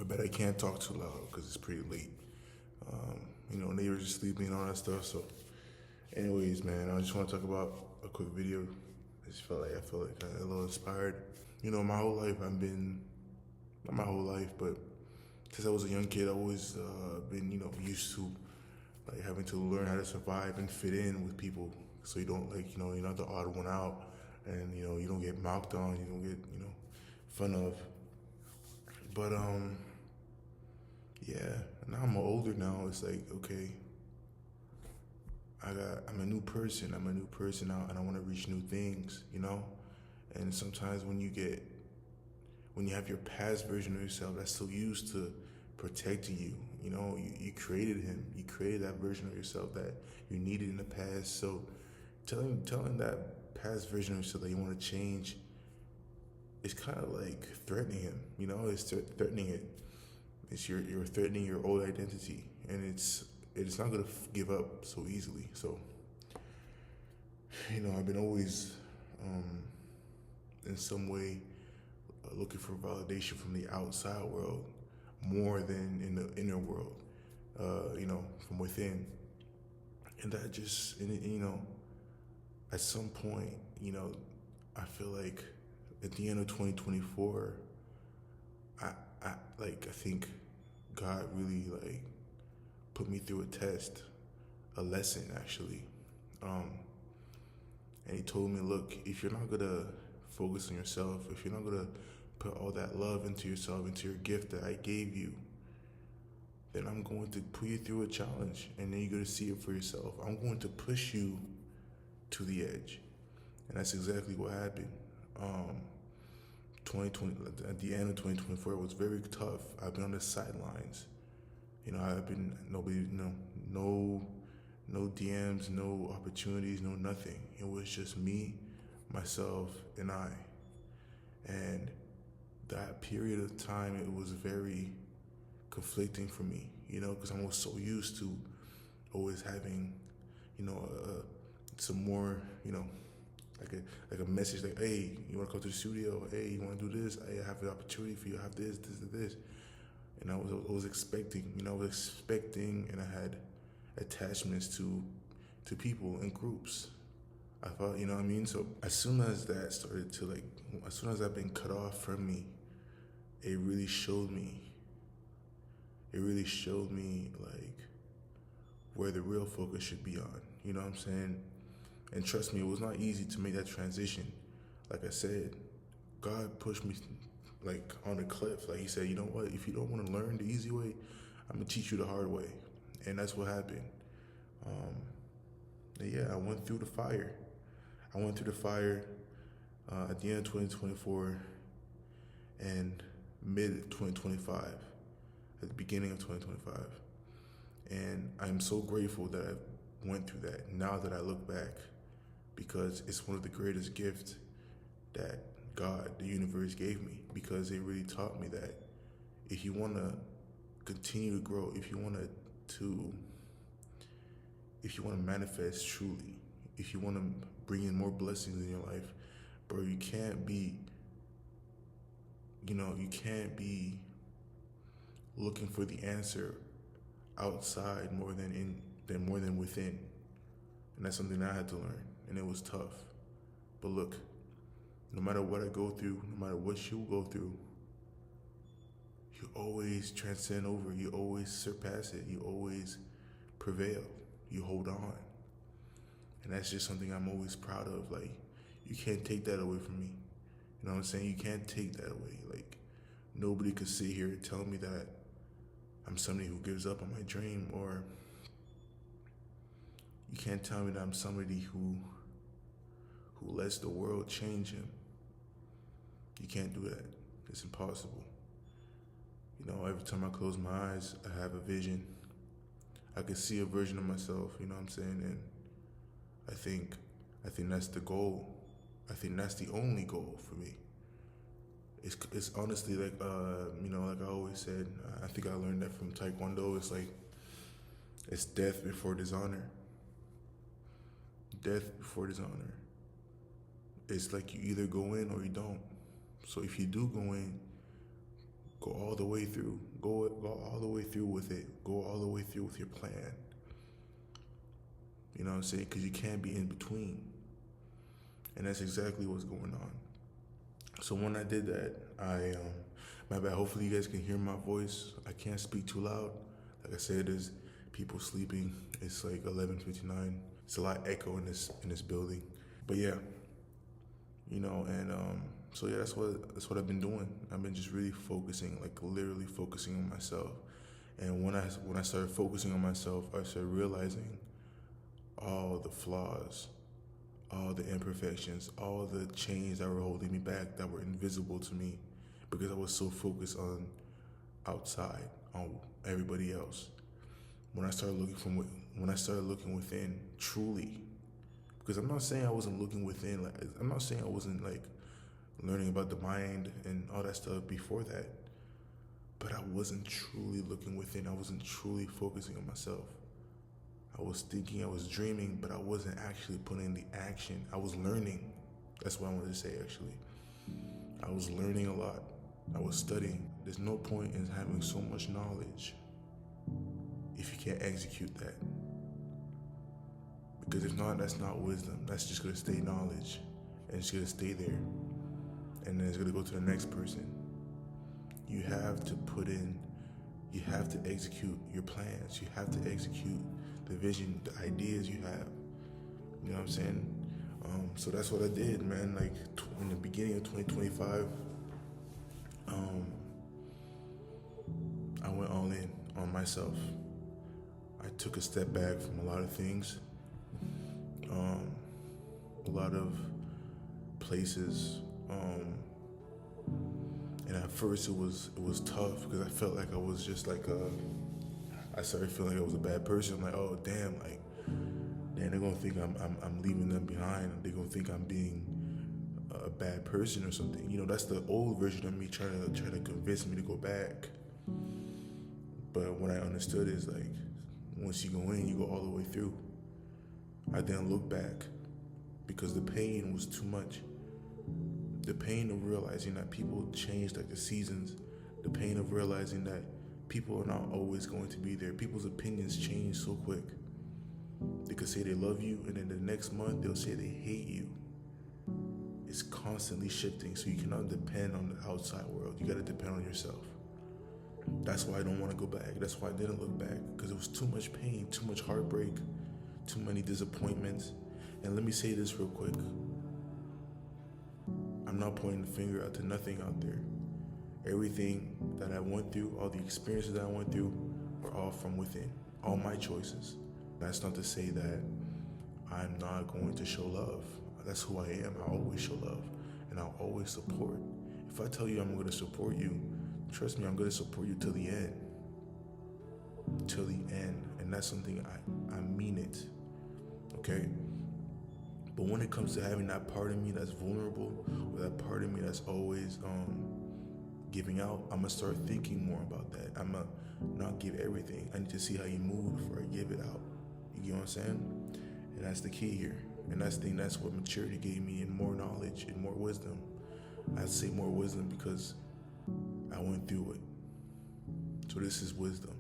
I bet I can't talk too loud because it's pretty late. Neighbors are sleeping and all that stuff. So, anyways, man, I just want to talk about a quick video. I felt like a little inspired. My whole life I've been, not my whole life, but since I was a young kid, I always been, used to like having to learn how to survive and fit in with people, so you don't you're not the odd one out, and you don't get mocked on, you don't get fun of. But yeah, now I'm older now. It's like, okay, I'm a new person. I'm a new person now, and I want to reach new things. And sometimes when you have your past version of yourself that's so used to protecting you, you created him. You created that version of yourself that you needed in the past. So telling that past version of yourself that you want to change, it's kind of like threatening him. It's threatening it. You're threatening your old identity, and it's not gonna give up so easily. So, I've been always, in some way, looking for validation from the outside world more than in the inner world. From within, and that just, at some point, I feel like at the end of 2024, I think God really put me through a test, a lesson actually. And he told me, look, if you're not gonna focus on yourself, if you're not gonna put all that love into yourself, into your gift that I gave you, then I'm going to put you through a challenge, and then you're gonna see it for yourself. I'm going to push you to the edge. And that's exactly what happened. 2020, at the end of 2024, it was very tough. I've been on the sidelines. I've been nobody, no DMs, no opportunities, no nothing. It was just me, myself, and I. And that period of time, it was very conflicting for me, because I was so used to always having, some more, like a message like, hey, you want to come to the studio? Hey, you want to do this? Hey, I have an opportunity for you. I have this, and this. And I was expecting, and I had attachments to people and groups. I thought, you know what I mean? So as soon as that started to as soon as I've been cut off from me, it really showed me where the real focus should be on. You know what I'm saying? And trust me, it was not easy to make that transition. Like I said, God pushed me on a cliff. Like he said, you know what? If you don't want to learn the easy way, I'm gonna teach you the hard way. And that's what happened. Yeah, I went through the fire. At the end of 2024 and mid 2025, at the beginning of 2025. And I'm so grateful that I went through that now that I look back, because it's one of the greatest gifts that God, the universe, gave me, because it really taught me that if you want to continue to grow, if you want to manifest truly, if you want to bring in more blessings in your life, bro, you can't be looking for the answer outside more than within. And that's something I had to learn, and it was tough. But look, no matter what I go through, no matter what you go through, you always transcend over, you always surpass it, you always prevail, you hold on. And that's just something I'm always proud of. You can't take that away from me. You know what I'm saying? You can't take that away. Nobody could sit here and tell me that I'm somebody who gives up on my dream, or you can't tell me that I'm somebody who lets the world change him. You can't do that. It's impossible. Every time I close my eyes, I have a vision. I can see a version of myself, you know what I'm saying? And I think that's the goal. I think that's the only goal for me. It's honestly like I always said, I think I learned that from Taekwondo. It's death before dishonor. Death before dishonor. It's like you either go in or you don't. So if you do go in, Go all the way through. Go all the way through with it. Go all the way through with your plan. You know what I'm saying? Because you can't be in between. And that's exactly what's going on. So when I did that, my bad, hopefully you guys can hear my voice. I can't speak too loud. Like I said, there's people sleeping. It's like 11:59. It's a lot of echo in this building. But yeah, so yeah, that's what I've been doing. I've been just really focusing, like literally focusing on myself. And when I started focusing on myself, I started realizing all the flaws, all the imperfections, all the chains that were holding me back, that were invisible to me, because I was so focused on outside, on everybody else. When I started looking within, truly, because I'm not saying I wasn't looking within. Like, I'm not saying I wasn't like learning about the mind and all that stuff before that, but I wasn't truly looking within. I wasn't truly focusing on myself. I was thinking, I was dreaming, but I wasn't actually putting in the action. I was learning. That's what I wanted to say, actually. I was learning a lot. I was studying. There's no point in having so much knowledge if you can't execute that. Because if not, that's not wisdom. That's just going to stay knowledge. And it's going to stay there. And then it's going to go to the next person. You have to execute your plans. You have to execute the vision, the ideas you have. You know what I'm saying? So that's what I did, man. Like in the beginning of 2025, I went all in on myself. I took a step back from a lot of things, a lot of places, and at first it was tough because I felt like I was just like I started feeling like I was a bad person. I'm like, oh damn, they're gonna think I'm leaving them behind. They're gonna think I'm being a bad person or something. You know, that's the old version of me trying to convince me to go back. But what I understood is, like, once you go in, you go all the way through. I didn't look back because the pain was too much. The pain of realizing that people change like the seasons. The pain of realizing that people are not always going to be there. People's opinions change so quick. They could say they love you, and then the next month they'll say they hate you. It's constantly shifting, so you cannot depend on the outside world. You gotta depend on yourself. That's why I don't want to go back. That's why I didn't look back, because it was too much pain, too much heartbreak, too many disappointments. And let me say this real quick. I'm not pointing the finger out to nothing out there. Everything that I went through, all the experiences that I went through, were all from within. All my choices. That's not to say that I'm not going to show love. That's who I am. I always show love, and I'll always support. If I tell you I'm going to support you, trust me, I'm going to support you till the end. Till the end. And that's something I mean it. Okay? But when it comes to having that part of me that's vulnerable, or that part of me that's always giving out, I'm going to start thinking more about that. I'm going to not give everything. I need to see how you move before I give it out. You get what I'm saying? And that's the key here. And that's what maturity gave me, and more knowledge and more wisdom. I'd say more wisdom because I went through it. So this is wisdom.